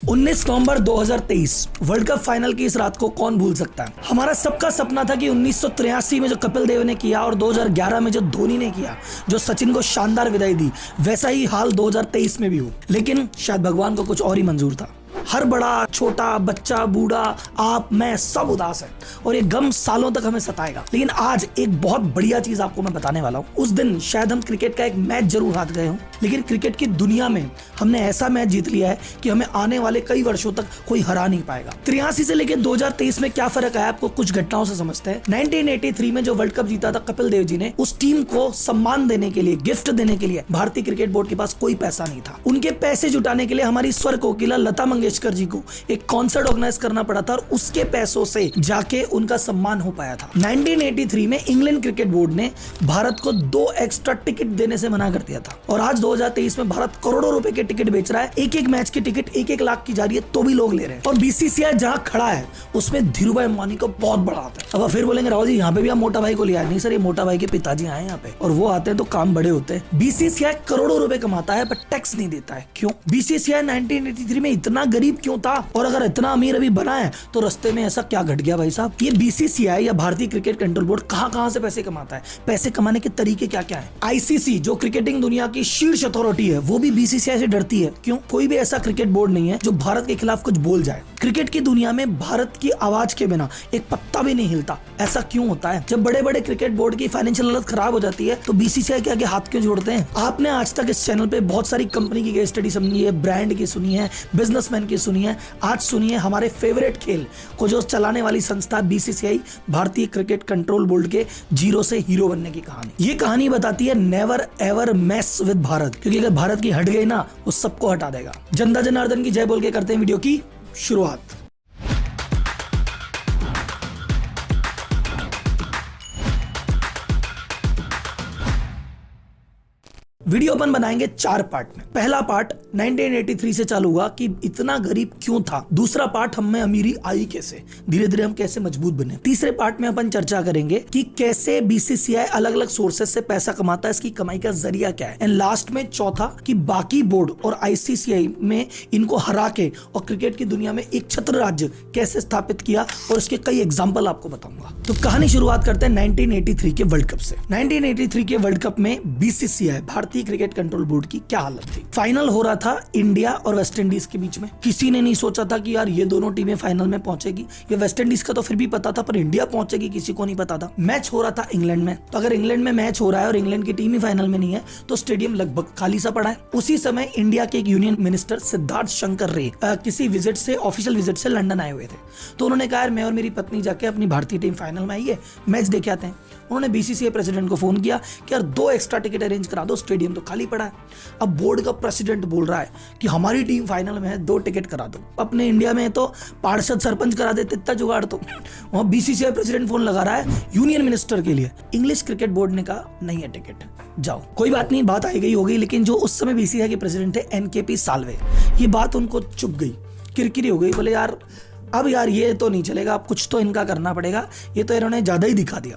19 नवंबर 2023 world cup final की इस रात को कौन भूल सकता है। हमारा सबका सपना था कि 1983 में जो कपिल देव ने किया और 2011 में जो धोनी ने किया, जो सचिन को शानदार विदाई दी, वैसा ही हाल 2023 में भी हो। लेकिन शायद भगवान को कुछ और ही मंजूर था। हर बड़ा छोटा बच्चा बूढ़ा आप मैं सब उदास है और ये गम सालों तक हमें सताएगा। लेकिन आज एक बहुत बढ़िया चीज आपको मैं बताने वाला हूँ। उस दिन शायद हम क्रिकेट का एक मैच जरूर हार गए हों, लेकिन क्रिकेट की दुनिया में हमने ऐसा मैच जीत लिया है कि हमें आने वाले कई वर्षों तक कोई हरा नहीं पाएगा। 83 से लेकर 2023 में क्या फर्क आया आपको कुछ घटनाओं से समझते हैं। 1983 में जो वर्ल्ड कप जीता था कपिल देव जी ने, उस टीम को सम्मान देने के लिए, गिफ्ट देने के लिए भारतीय क्रिकेट बोर्ड के पास कोई पैसा नहीं था। उनके पैसे जुटाने के लिए हमारी स्वर कोकिला लता मंगेशकर जी को एक कॉन्सर्ट ऑर्गेनाइज करना पड़ा था और उसके पैसों से जाके उनका सम्मान हो पाया था। 1983 में इंग्लैंड क्रिकेट बोर्ड ने भारत को 2 एक्स्ट्रा टिकट देने से मना कर दिया था और आज 2023 में भारत करोड़ों रुपए के टिकट बेच रहा है। एक मैच की टिकट 1-1 लाख की जा रही है तो भी लोग ले रहे हैं। और बीसीसीआई जहां खड़ा है उसमें धीरूभाई अंबानी को बहुत बड़ा आता है। अब फिर बोलेंगे राहुल जी यहाँ पे भी आप मोटा भाई को लिया। नहीं सर, ये मोटा भाई के पिताजी आए यहाँ पे और वो आते हैं तो काम बड़े होते हैं। बीसीसीआई करोड़ों रुपए कमाता है पर टैक्स नहीं देता है। क्यों? बीसीसीआई 1983 में इतना गरीब क्यों था और अगर इतना अमीर अभी बना है तो रास्ते में ऐसा क्या घट गया भाई साहब। ये बीसीसीआई या भारतीय क्रिकेट कंट्रोल बोर्ड कहां से पैसे कमाता है, पैसे कमाने के तरीके क्या क्या है। आईसीसी जो क्रिकेटिंग दुनिया की शीर्ष अथॉरिटी है वो भी बीसीसीआई से डरती है। क्यों? कोई भी ऐसा क्रिकेट बोर्ड नहीं है जो भारत के खिलाफ कुछ बोल जाए। क्रिकेट की दुनिया में भारत की आवाज के बिना एक पत्ता भी नहीं हिलता। ऐसा क्यों होता है? जब बड़े बड़े क्रिकेट बोर्ड की फाइनेंशियल हालत खराब हो जाती है तो बीसीसीआई के आगे हाथ क्यों जोड़ते हैं? आपने आज तक इस चैनल पे बहुत सारी कंपनी की केस स्टडी सुनी है, ब्रांड की सुनी है, बिजनेसमैन की सुनी है। आज सुनिए हमारे फेवरेट खेल को जो चलाने वाली संस्था बीसीसीआई, भारतीय क्रिकेट कंट्रोल बोर्ड के जीरो से हीरो बनने की कहानी। ये कहानी बताती है never ever mess with Bharat, क्योंकि अगर भारत की हट गई ना वो सबको हटा देगा। जनता जनार्दन की जय बोल के करते हैं वीडियो की शुरुआत। वीडियो अपन बनाएंगे 4 पार्ट में। पहला पार्ट 1983 से चालू हुआ कि इतना गरीब क्यों था। दूसरा पार्ट हम में अमीरी आई कैसे, धीरे धीरे हम कैसे मजबूत बने। तीसरे पार्ट में अपन चर्चा करेंगे कि कैसे बीसीसीआई अलग अलग सोर्सेस से पैसा कमाता है, इसकी कमाई का जरिया क्या है। एंड लास्ट में चौथा कि बाकी बोर्ड और आईसीसीआई में इनको हरा के और क्रिकेट की दुनिया में एक छत्र राज्य कैसे स्थापित किया और इसके कई एग्जाम्पल आपको बताऊंगा। तो कहानी शुरुआत करते हैं 1983 के वर्ल्ड कप से। 1983 के वर्ल्ड कप में बीसीसीआई, भारतीय क्रिकेट कंट्रोल बोर्ड की क्या हालत थी। फाइनल हो रहा था इंडिया और वेस्ट इंडीज के बीच में। किसी ने नहीं सोचा था कि यार ये दोनों टीमें फाइनल में पहुंचेगी। ये वेस्ट इंडीज का तो फिर भी पता था पर इंडिया पहुंचेगी किसी को नहीं पता था। मैच हो रहा था इंग्लैंड में, तो अगर इंग्लैंड में मैच हो रहा है और इंग्लैंड की टीम ही फाइनल में नहीं है तो स्टेडियम लगभग खाली सा पड़ा है। उसी समय इंडिया के एक यूनियन मिनिस्टर सिद्धार्थ शंकर रे किसी विजिट से, ऑफिशियल विजिट से लंदन आए हुए थे। तो उन्होंने कहा मैं और मेरी पत्नी जाके अपनी भारतीय टीम फाइनल में आई है, मैच देखे आते हैं। उन्होंने बीसीसीआई प्रेसिडेंट को फोन किया कि यार 2 एक्स्ट्रा टिकट अरेंज करा दो, स्टेडियम तो खाली पड़ा है। अब बोर्ड का प्रेसिडेंट बोल रहा है कि हमारी टीम फाइनल में है, 2 टिकट करा दो। अपने इंडिया में तो पार्षद सरपंच करा देते, इतना जुगाड़ तो वहां बीसीसीआई प्रेसिडेंट फोन लगा रहा है यूनियन मिनिस्टर के लिए। इंग्लिश क्रिकेट बोर्ड ने कहा नहीं है टिकट, जाओ। कोई बात नहीं, बात आई गई हो गई। लेकिन जो उस समय बीसीसीआई के प्रेसिडेंट थे एनकेपी साल्वे, ये बात उनको चुप गई, किरकिरी हो गई। बोले यार अब यार ये तो नहीं चलेगा, अब कुछ तो इनका करना पड़ेगा, ये तो इन्होंने ज्यादा ही दिखा दिया।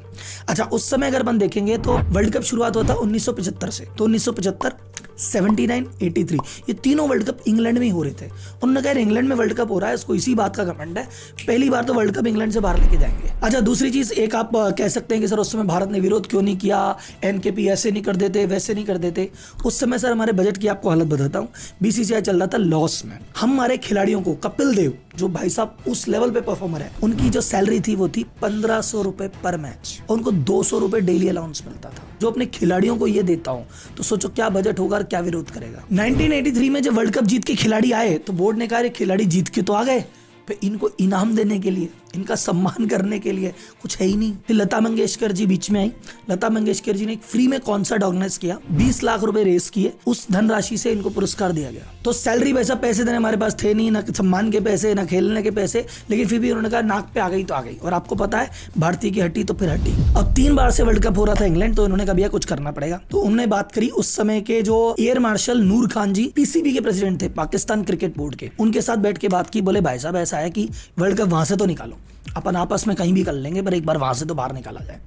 अच्छा, उस समय अगर अपन देखेंगे तो वर्ल्ड कप शुरुआत हुआ था 1975 से। तो 1975, 79, 83 ये तीनों वर्ल्ड कप इंग्लैंड में ही हो रहे थे। उन्होंने कहा इंग्लैंड में वर्ल्ड कप हो रहा है, इसको इसी बात का घमंड है, पहली बार तो वर्ल्ड कप इंग्लैंड से बाहर लेके जाएंगे। अच्छा, दूसरी चीज एक आप कह सकते हैं कि सर उस समय भारत ने विरोध क्यों नहीं किया, एनकेपी ऐसे नहीं कर देते, वैसे नहीं कर देते। उस समय सर हमारे बजट की आपको हालत बताता हूँ, बीसीसीआई चल रहा था लॉस में। हमारे खिलाड़ियों को, कपिल देव जो भाई साहब उस लेवल पे परफॉर्मर है, उनकी जो सैलरी थी वो थी 1500 रुपए पर मैच और उनको 200 रुपए डेली अलाउंस मिलता था। जो अपने खिलाड़ियों को ये देता हूं तो सोचो क्या बजट होगा और क्या विरोध करेगा। 1983 में जब वर्ल्ड कप जीत के खिलाड़ी आए तो बोर्ड ने कहा खिलाड़ी जीत के तो आ गए, फिर इनको इनाम देने के लिए, इनका सम्मान करने के लिए कुछ है ही नहीं। फिर लता मंगेशकर जी बीच में आई। लता मंगेशकर जी ने एक फ्री में कॉन्सर्ट ऑर्गेनाइज किया, 20 लाख रुपए रेस किए, उस धनराशि से इनको पुरस्कार दिया गया। तो सैलरी वैसा पैसे देने हमारे पास थे नहीं, ना सम्मान के पैसे, ना खेलने के पैसे, लेकिन फिर भी उन्होंने कहा नाक पे आ गई तो आ गई। और आपको पता है भारतीय की हटी तो फिर हटी। अब 3 बार से वर्ल्ड कप हो रहा था इंग्लैंड, तो इन्होंने कहा भैया कुछ करना पड़ेगा। तो उन्होंने बात करी उस समय के जो एयर मार्शल नूर खान जी पीसीबी के प्रेसिडेंट थे, पाकिस्तान क्रिकेट बोर्ड के, उनके साथ बैठ के बात की। बोले भाई साहब ऐसा है कि वर्ल्ड कप वहां से तो निकालो, अपन आपस में कहीं भी कर लेंगे, पर एक बार वहां से तो बाहर निकाला जाए।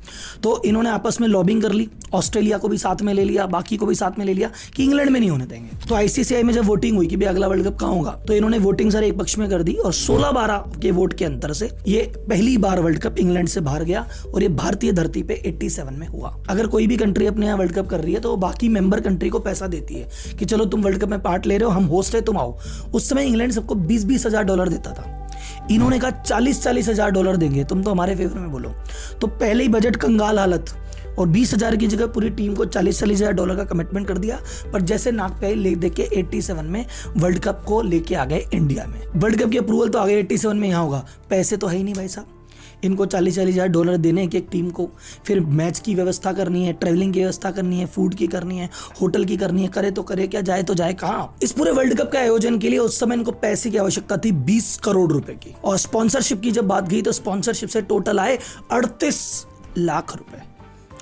तो इन्होंने आपस में लॉबिंग कर ली, ऑस्ट्रेलिया को भी साथ में ले लिया, बाकी को भी साथ में ले लिया कि इंग्लैंड में नहीं होने देंगे। तो आईसीसीआई में जब वोटिंग हुई कि भाई अगला वर्ल्ड कप कहाँ होगा, तो इन्होंने वोटिंग सारे एक पक्ष में कर दी और 16-12 के वोट के अंतर से ये पहली बार वर्ल्ड कप इंग्लैंड से बाहर गया और ये भारतीय धरती पे 87 में हुआ। अगर कोई भी कंट्री अपने यहाँ वर्ल्ड कप कर रही है तो बाकी मेंबर कंट्री को पैसा देती है कि चलो तुम वर्ल्ड कप में पार्ट ले रहे हो, हम होस्ट है, तुम आओ। उस समय इंग्लैंड सबको 20-20 हजार डॉलर देता था, इन्होंने कहा 40-40 हजार डॉलर देंगे, तुम तो हमारे फेवर में बोलो। तो पहले ही बजट कंगाल हालत और 20 हजार की जगह पूरी टीम को 40-40 हजार डॉलर का कमिटमेंट कर दिया। पर जैसे नाक पे ले दे के 87 में वर्ल्ड कप को लेके आ गए इंडिया में। वर्ल्ड कप की अप्रूवल तो आ गई 87 में, यहाँ होगा, पैसे तो है ही नहीं भाई साहब। इनको 40-40 हजार डॉलर देने एक टीम को, फिर मैच की व्यवस्था करनी है, ट्रेवलिंग की व्यवस्था करनी है, फूड की करनी है, होटल की करनी है, करे तो करे क्या, जाए तो जाए कहाँ। इस पूरे वर्ल्ड कप के आयोजन के लिए उस समय इनको पैसे की आवश्यकता थी 20 करोड़ रुपए की। और स्पॉन्सरशिप की जब बात गई तो स्पॉन्सरशिप से टोटल आए 38 लाख रुपए।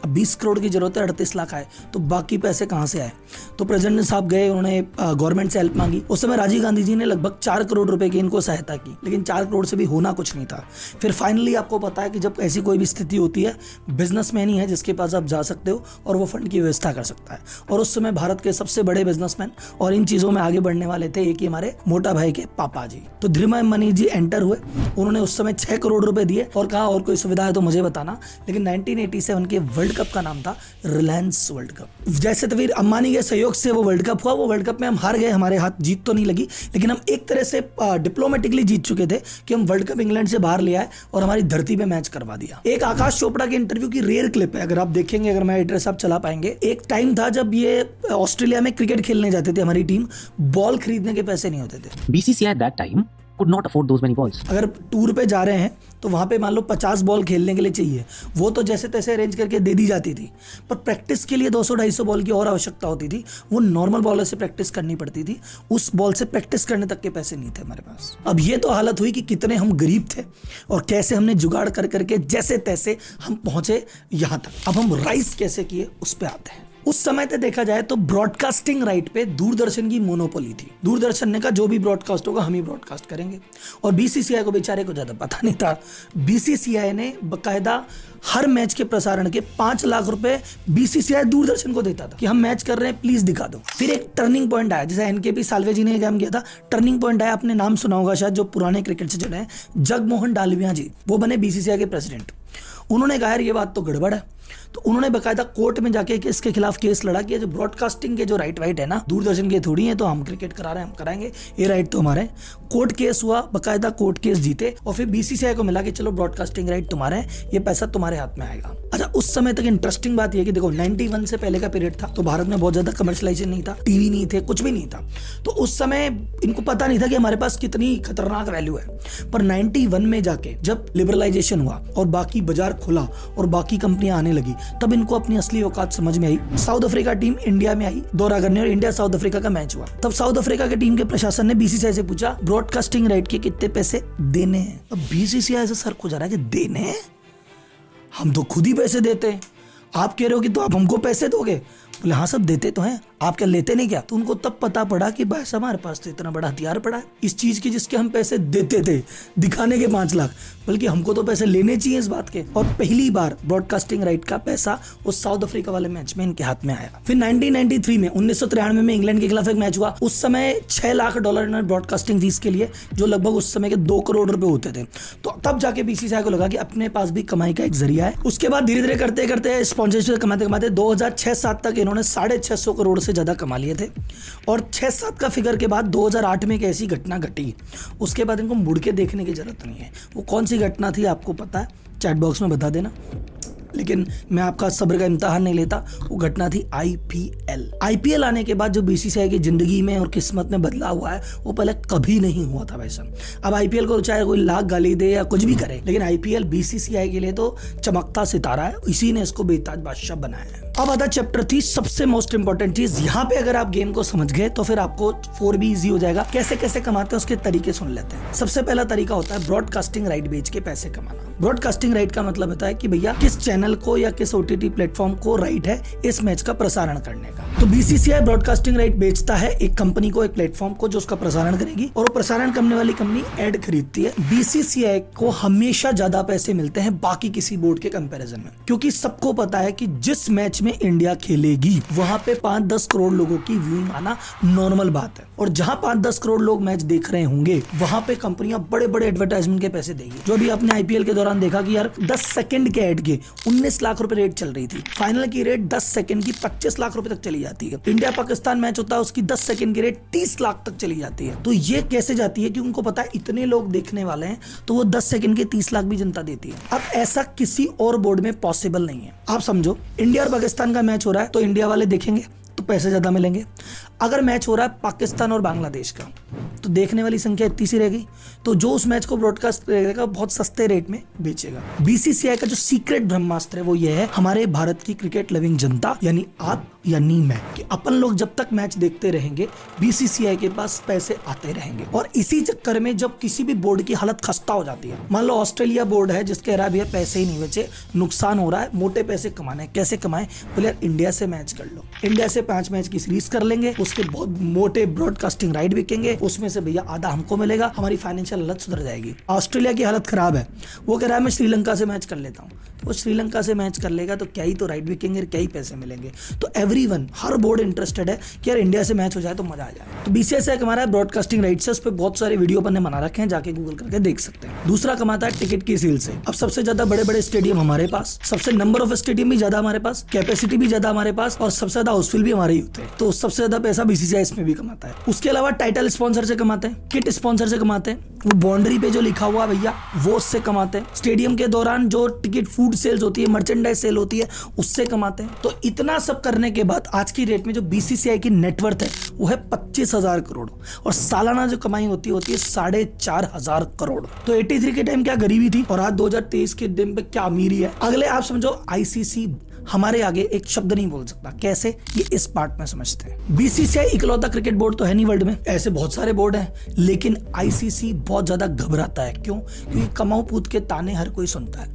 अब 20 करोड़ की जरूरत है, 38 लाख आए, तो बाकी पैसे कहां से आए? तो प्रेसिडेंट साहब गए, उन्होंने गवर्नमेंट से हेल्प मांगी। उस समय राजीव गांधी जी ने लगभग 4 करोड़ रुपए की इनको सहायता की, लेकिन 4 करोड़ से भी होना कुछ नहीं था। फिर फाइनली आपको पता है कि जब ऐसी कोई भी स्थिति होती है, बिजनेसमैन ही है जिसके पास आप जा सकते हो और वो फंड की व्यवस्था कर सकता है। और उस समय भारत के सबसे बड़े बिजनेसमैन और इन चीजों में आगे बढ़ने वाले थे एक ही हमारे मोटा भाई के पापा जी। तो धीरूभाई अंबानी जी एंटर हुए, उन्होंने उस समय 6 करोड़ रुपए दिए और कहा और कोई सुविधा है तो मुझे बताना। लेकिन 1987 के वर्ल्ड कप का नाम था रिलायंस वर्ल्ड कप। जैसे तवीर अंबानी के सहयोग से वो वर्ल्ड कप हुआ, वो वर्ल्ड कप में हम हार गए, हमारे हाथ जीत तो नहीं लगी, लेकिन हम एक तरह से डिप्लोमेटिकली जीत चुके थे कि हम वर्ल्ड कप इंग्लैंड से बाहर ले आए और हमारी धरती पे मैच करवा दिया। एक आकाश चोपड़ा के इंटरव्यू की रेयर क्लिप है, अगर आप देखेंगे, अगर मैं एड्रेस आप चला पाएंगे। एक टाइम था जब ये ऑस्ट्रेलिया में क्रिकेट खेलने जाते थे, हमारी टीम, बॉल खरीदने के पैसे नहीं होते थे। BCCI at that time could not afford those many balls. अगर टूर पे जा रहे हैं तो वहां पे मान लो 50 बॉल खेलने के लिए चाहिए, वो तो जैसे तैसे अरेंज करके दे दी जाती थी, पर प्रैक्टिस के लिए 200-250 बॉल की और आवश्यकता होती थी। वो नॉर्मल बॉलर से प्रैक्टिस करनी पड़ती थी, उस बॉल से प्रैक्टिस करने तक के पैसे नहीं थे हमारे पास। अब ये तो हालत हुई कि कितने हम गरीब थे और कैसे हमने जुगाड़ कर करके जैसे तैसे हम पहुंचे यहां तक। अब हम राइज कैसे किए उस पर आते हैं। उस समय पे देखा जाए तो ब्रॉडकास्टिंग राइट पे दूरदर्शन की मोनोपोली थी। दूरदर्शन ने कहा जो भी ब्रॉडकास्ट होगा हम ही ब्रॉडकास्ट करेंगे, और बीसीसीआई को बेचारे को ज्यादा पता नहीं था। बीसीसीआई ने बकायदा हर मैच के प्रसारण के 5 लाख रुपए बीसीसीआई दूरदर्शन को देता था कि हम मैच कर रहे हैं, प्लीज दिखा दो। फिर एक टर्निंग पॉइंट आया, जैसे एनकेपी साल्वे जी ने काम किया था, टर्निंग पॉइंट आया, आपने नाम सुना होगा शायद, जो पुराने क्रिकेट से जुड़े हैं, जगमोहन डालमिया जी, वो बने बीसीसीआई के प्रेसिडेंट। उन्होंने कहा यार ये बात तो गड़बड़ है, तो उन्होंने बकायदा कोर्ट में जाके इसके खिलाफ केस लड़ा कि जो ब्रॉडकास्टिंग के जो राइट है ना, दूरदर्शन के थोड़ी है, तो हम क्रिकेट करा रहे हैं, हम कराएंगे, ये राइट तो हमारे। कोर्ट केस हुआ, बकायदा कोर्ट केस जीते और फिर बीसीसीआई को मिला कि चलो ब्रॉडकास्टिंग राइट तुम्हारे हैं, ये पैसा तुम्हारे हाथ में आएगा। अच्छा, उस समय तक इंटरेस्टिंग बात यह कि देखो 91 से पहले का पीरियड था, तो भारत में बहुत ज्यादा कमर्शियलाइजेशन नहीं था, टीवी नहीं थे, कुछ भी नहीं था, तो उस समय इनको पता नहीं था कि हमारे पास कितनी खतरनाक वैल्यू है। पर 91 में जाके जब लिबरलाइजेशन हुआ और बाकी बाजार खुला और बाकी कंपनियां आने लगी, तब इनको अपनी असली औकात समझ में आई। साउथ अफ्रीका टीम इंडिया में आई दौरा करने और इंडिया साउथ अफ्रीका का मैच हुआ। तब साउथ अफ्रीका की टीम के प्रशासन ने बीसीसीआई से पूछा ब्रॉडकास्टिंग राइट के कितने पैसे देने हैं। अब बीसीसीआई से सर खुजा रहा है कि देने हैं, हम तो खुद ही पैसे देते हैं, आप कह रहे हो कि तो आप हमको पैसे दोगे? बोले हाँ सब देते तो हैं, आप क्या लेते नहीं क्या? तो उनको तब पता पड़ा कि भाई हमारे पास तो इतना बड़ा हथियार पड़ा है इस चीज की, जिसके हम पैसे देते थे, दिखाने के 5 लाख, बल्कि हमको तो पैसे लेने चाहिए इस बात के। और पहली बार ब्रॉडकास्टिंग राइट का पैसा उस साउथ अफ्रीका वाले मैच में इनके हाथ में आया। फिर 1993 में 1993 में इंग्लैंड के खिलाफ एक मैच हुआ, उस समय $6 लाख इन्होंने ब्रॉडकास्टिंग फीस के लिए, जो लगभग उस समय के 2 करोड़ रुपए होते थे। तो तब जाके बीसीसीआई को लगा कि अपने पास भी कमाई का एक जरिया है। उसके बाद धीरे धीरे करते करते स्पॉन्सरशिप कमाते कमाते 2006-07 तक इन्होंने 650 करोड़ से ज्यादा कमा लिए थे। और 6-7 का फिगर के बाद 2008 में एक ऐसी घटना घटी, उसके बाद इनको मुड़ के देखने की जरूरत नहीं है। वो कौन सी घटना थी आपको पता है? चैट बॉक्स में बता देना, लेकिन मैं आपका सब्र का इम्तिहान नहीं लेता। वो घटना थी आईपीएल आने के बाद जो बीसीसीआई की जिंदगी में और किस्मत में बदलाव हुआ है, वो पहले कभी नहीं हुआ था वैसा। अब आईपीएल को चाहे कोई लाख गाली दे या कुछ भी करे, लेकिन आईपीएल बीसीसीआई के लिए तो चमकता सितारा है, इसी ने इसको बेताज बादशाह बनाया है। अब आता चैप्टर 3, सबसे मोस्ट इंपॉर्टेंट चीज। यहाँ पे अगर आप गेम को समझ गए तो फिर आपको 4 भी इजी हो जाएगा। कैसे कैसे कमाते हैं उसके तरीके सुन लेते हैं। सबसे पहला तरीका होता है ब्रॉडकास्टिंग राइट बेच के पैसे कमाना। ब्रॉडकास्टिंग राइट का मतलब होता है कि भैया किस चैनल को या किस OTT प्लेटफॉर्म को राइट है इस मैच का प्रसारण करने का। तो BCCI ब्रॉडकास्टिंग राइट बेचता है एक कंपनी को, एक प्लेटफॉर्म को, जो उसका प्रसारण करेगी, और वो प्रसारण करने वाली कंपनी ऐड खरीदती है। BCCI को हमेशा ज्यादा पैसे मिलते हैं बाकी किसी बोर्ड के कंपैरिजन में, क्योंकि सबको पता है कि जिस मैच में इंडिया खेलेगी वहां पे 5-10 करोड़ लोगों की व्यूइंग आना नॉर्मल बात है, और जहां 5-10 करोड़ लोग मैच देख रहे होंगे वहां पे कंपनियां बड़े बड़े एडवर्टाइजमेंट के पैसे देगी। जो भी आपने IPL के दौरान देखा कि यार 10 सेकंड के ऐड के 19 लाख रुपए रेट चल रही थी, फाइनल की रेट 10 सेकंड की 25 लाख रुपए तक चली जाती है। इंडिया पाकिस्तान मैच होता है उसकी 10 सेकंड की रेट 30 लाख तक चली जाती है। तो ये कैसे जाती है कि उनको पता है इतने लोग देखने वाले हैं, तो वो 10 सेकंड के 30 लाख भी जनता देती है। अब ऐसा किसी और बोर्ड में पॉसिबल नहीं है। आप समझो इंडिया और पाकिस्तान का मैच हो रहा है तो इंडिया वाले देखेंगे तो पैसे ज्यादा मिलेंगे। अगर मैच हो रहा है पाकिस्तान और बांग्लादेश का तो देखने वाली संख्या इतनी सी रहेगी, तो जो उस मैच को ब्रॉडकास्ट करेगा बहुत सस्ते रेट में बेचेगा। BCCI का जो सीक्रेट ब्रह्मास्त्र है वो ये है, हमारे भारत की क्रिकेट लविंग जनता यानी आप यानी मैं, कि अपन लोग जब तक मैच देखते रहेंगे BCCI के पास पैसे आते रहेंगे। और इसी चक्कर में जब किसी भी बोर्ड की हालत खस्ता हो जाती है, मान लो ऑस्ट्रेलिया बोर्ड है जिसके रहा भैया पैसे ही नहीं बचे, नुकसान हो रहा है, मोटे पैसे कमाने, कैसे कमाए, बोले यार इंडिया से मैच कर लो, इंडिया से 5 मैच की सीरीज कर लेंगे, उसके बहुत मोटे ब्रॉडकास्टिंग राइट बिकेंगे, उसमें से भैया आधा हमको मिलेगा, हमारी फाइनेंशियल हालत सुधर जाएगी। ऑस्ट्रेलिया की हालत खराब है, वो कह रहा है मैं श्रीलंका से मैच कर लेता हूँ, तो वो श्रीलंका से मैच कर लेगा तो क्या ही तो राइट बिकेंगे, क्या ही पैसे मिलेंगे। तो एवरीवन, हर बोर्ड इंटरेस्टेड है कि यार इंडिया से मैच हो जाए तो मजा आ जाए। तो BCCI हमारा ब्रॉडकास्टिंग राइट्स है, उस पर बहुत सारे वीडियो अपन ने बना रखे हैं, जाके गूगल करके देख सकते हैं। दूसरा कमाता है टिकट की सेल से। अब सबसे ज्यादा बड़े बड़े स्टेडियम हमारे पास, सबसे नंबर ऑफ स्टेडियम भी ज्यादा हमारे पास, कैपेसिटी भी ज्यादा हमारे पास, और सबसे ज्यादा हाउसफुल भी हमारे ही होते हैं, तो सबसे ज्यादा पैसा BCCI इसमें भी कमाता है। उसके अलावा टाइटल स्पॉन्सर से कमाते हैं, किट स्पॉन्सर से कमाते हैं, वो बाउंड्री पे जो लिखा हुआ भैया वो उससे कमाते हैं, स्टेडियम के दौरान जो टिकट फूड सेल्स होती है, मर्चेंडाइज सेल होती है, उससे कमाते हैं। तो इतना सब करने के बाद आज की रेट में जो BCCI की नेटवर्थ है वो है 25,000 करोड़, और सालाना जो कमाई होती है 4,500 करोड़। तो 83 के टाइम क्या गरीबी थी और आज 2023 के दिन पे क्या अमीरी है। अगले आप समझो ICC हमारे आगे एक शब्द नहीं बोल सकता। कैसे, ये इस पार्ट में समझते हैं। BCCI इकलौता क्रिकेट बोर्ड तो है नहीं वर्ल्ड में, ऐसे बहुत सारे बोर्ड हैं, लेकिन ICC बहुत ज्यादा घबराता है। क्यों? क्योंकि कमाऊ पूत के ताने हर कोई सुनता है,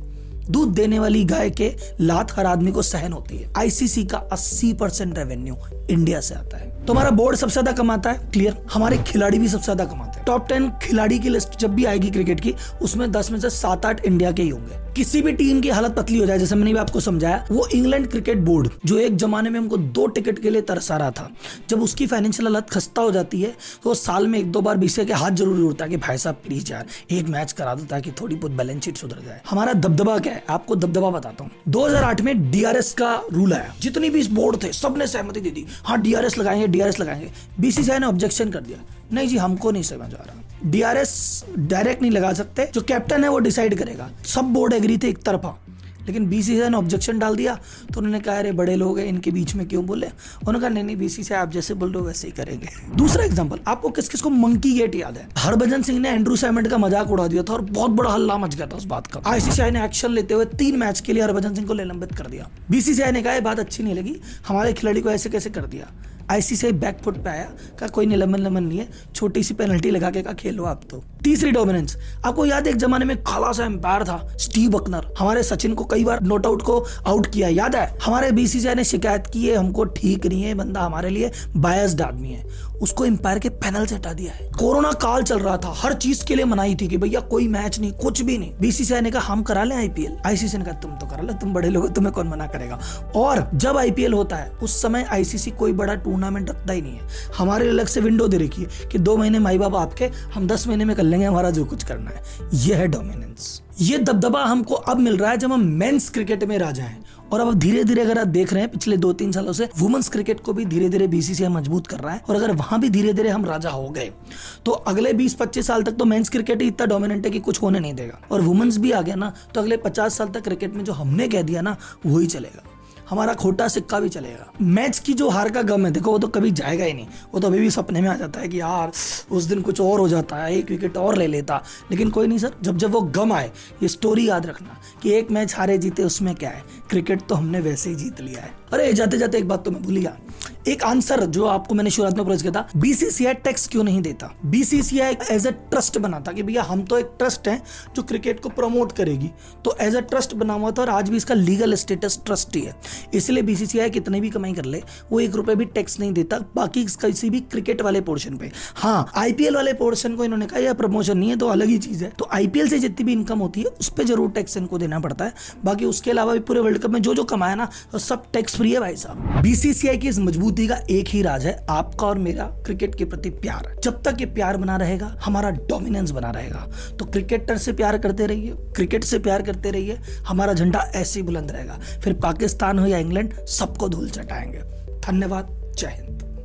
दूध देने वाली गाय के लात हर आदमी को सहन होती है। ICC का 80% रेवेन्यू इंडिया से आता है। तो हमारा बोर्ड सबसे ज्यादा कमाता है, क्लियर। हमारे खिलाड़ी भी सबसे ज्यादा कमाते हैं। टॉप 10 खिलाड़ी की लिस्ट जब भी आएगी क्रिकेट की, उसमें 10 में से 7-8 इंडिया के ही होंगे। किसी भी टीम की हालत पतली हो जाए, जैसे मैंने भी आपको समझाया, वो इंग्लैंड क्रिकेट बोर्ड जो एक जमाने में हमको 2 टिकट के लिए तरसा रहा था, जब उसकी फाइनेंशियल हालत खस्ता हो जाती है तो साल में 1-2 बार BCCI के हाथ जरूर उड़ता है कि भाई साहब प्लीज यार एक मैच करा दो ताकि थोड़ी बहुत बैलेंस शीट सुधर जाए। हमारा दबदबा क्या है, आपको दबदबा बताता हूँ। 2008 में DRS का रूल आया, जितनी भी बोर्ड थे सबने सहमति दे दी, हाँ DRS लगाएंगे। BCCI ने ऑब्जेक्शन कर दिया, नहीं जी हमको नहीं समझ आ रहा, DRS डायरेक्ट नहीं लगा सकते, जो कैप्टन है वो डिसाइड करेगा। सब बोर्ड एग्री थे एक तरफा, लेकिन BCCI ने ऑब्जेक्शन डाल दिया, तो उन्होंने कहा अरे बड़े लोग हैं इनके बीच में क्यों बोले। उन्होंने कहा नहीं BCCI आप जैसे बोल रहे हो वैसे ही करेंगे। दूसरा एग्जांपल, आपको किस किस को मंकी गेट याद है? हरभजन सिंह ने एंड्रू सैमंड का मजाक उड़ा दिया था और बहुत बड़ा हल्ला मच गया था उस बात का। ICCI ने एक्शन लेते हुए 3 मैच के लिए हरभजन सिंह को निलंबित कर दिया। BCCI ने कहा ये बात अच्छी नहीं लगी, हमारे खिलाड़ी को ऐसे कैसे कर दिया। ICCI बैकफुट पे आया, कहा कोई निलंबन नहीं है, छोटी सी पेनल्टी लगा के कहा खेलो आप तो। तीसरी डोमिनेंस, आपको याद है एक जमाने में काला सा एम्पायर था स्टीव बकनर, हमारे सचिन को कई बार नॉट आउट को आउट किया, याद है? हमारे BCCI ने शिकायत की है हमको ठीक नहीं है, बंदा हमारे लिए बायस्ड आदमी है, उसको एम्पायर के पैनल से हटा दिया है। कोरोना काल चल रहा था, हर चीज के लिए मनाही थी कि भैया कोई मैच नहीं, कुछ भी नहीं। BCCI ने कहा हम करा लें IPL, ICC ने कहा तुम तो करा लो, तुम बड़े लोग, तुम्हें कौन मना करेगा। और जब IPL होता है उस समय ICC कोई बड़ा टूर्नामेंट रखता ही नहीं है, हमारे अलग से विंडो दे रखी है कि 2 महीने माई बाप आपके, हम 10 महीने में कर लेंगे हमारा जो कुछ करना है। यह है डोमिनेंस। ये दबदबा हमको अब मिल रहा है जब हम मेंस क्रिकेट में राजा हैं, और अब धीरे धीरे अगर आप देख रहे हैं पिछले 2-3 सालों से वुमेन्स क्रिकेट को भी धीरे धीरे BCCI मजबूत कर रहा है, और अगर वहां भी धीरे धीरे हम राजा हो गए तो अगले 20-25 साल तक तो मेंस क्रिकेट ही इतना डोमिनेंट है कि कुछ होने नहीं देगा, और वुमेन्स भी आ गया ना तो अगले 50 साल तक क्रिकेट में जो हमने कह दिया ना वही चलेगा, हमारा खोटा सिक्का भी चलेगा। मैच की जो हार का गम है देखो वो तो कभी जाएगा ही नहीं, वो तो अभी भी सपने में आ जाता है कि यार उस दिन कुछ और हो जाता है, 1 विकेट और ले लेता, लेकिन कोई नहीं सर, जब जब वो गम आए ये स्टोरी याद रखना कि एक मैच हारे जीते उसमें क्या है, क्रिकेट तो हमने वैसे ही जीत लिया है। अरे जाते जाते एक बात तो मैं भूल गया, एक आंसर जो आपको मैंने शुरुआत में अप्रोच किया था, बीसीसीआई टैक्स क्यों नहीं देता? बीसीसीआई एज अ ट्रस्ट बना था कि भैया हम तो एक ट्रस्ट है जो क्रिकेट को प्रमोट करेगी, तो एज अ ट्रस्ट बना हुआ था और आज भी इसका लीगल स्टेटस ट्रस्ट ही है। इसलिए बीसीसीआई कितने भी कमाई कर ले वो 1 रुपए भी टैक्स नहीं देता बाकी किसी भी क्रिकेट वाले पोर्शन पे। हाँ, आईपीएल वाले पोर्शन को इन्होंने कहा यह प्रमोशन नहीं है तो अलग ही चीज है, तो आईपीएल से जितनी भी इनकम होती है उस पर जरूर टैक्स इनको देना पड़ता है। बाकी उसके अलावा भी पूरे वर्ल्ड कप में जो जो कमाया ना तो सब टैक्स फ्री है भाई साहब। बीसीसीआई की इस मजबूती का एक ही राज है, आपका और मेरा क्रिकेट के प्रति प्यार। जब तक ये प्यार बना रहेगा हमारा डोमिनेंस बना रहेगा। तो क्रिकेटर से प्यार करते रहिए, क्रिकेट से प्यार करते रहिए, हमारा झंडा ऐसे ही बुलंद रहेगा। फिर पाकिस्तान हो या इंग्लैंड सबको धूल चटाएंगे। धन्यवाद, जय हिंद।